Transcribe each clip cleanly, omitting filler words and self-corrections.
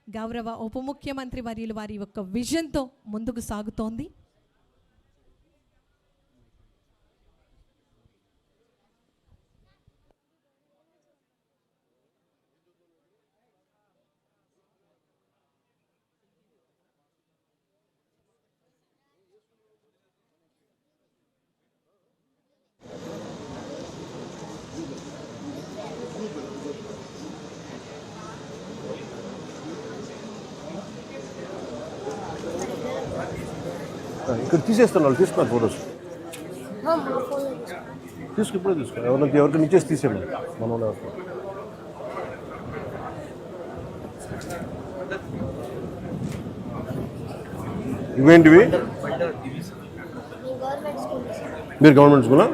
గౌరవ ఉప ముఖ్యమంత్రి వర్యులు వారి యొక్క విజన్తో ముందుకు సాగుతోంది. ఇక్కడ తీసేస్తున్నారు, తీసుకున్నారు ఫోటోస్. ఇప్పుడే తీసుకో, ఎవరికైనా ఇచ్చేసి తీసేయండి మన వాళ్ళు. ఇవేంటివి? మీరు గవర్నమెంట్ స్కూలా?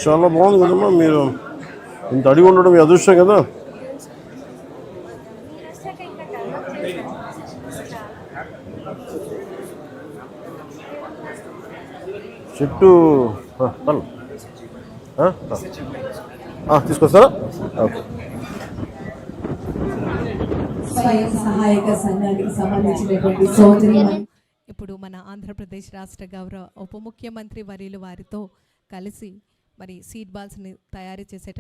చాలా బాగుంది కదమ్మా. మీరు ఇంత అడిగి ఉండడం మీ అదృష్టం కదా. చెట్టు తీసుకొస్తారా? ఓకే. స్వయం సహాయక సంఘానికి సంబంధించినటువంటి సోదరి ఇప్పుడు మన ఆంధ్రప్రదేశ్ రాష్ట్ర గౌరవ ఉప ముఖ్యమంత్రి వర్యులు వారితో కలిసి మరి సీడ్ బాల్స్ని తయారు చేసే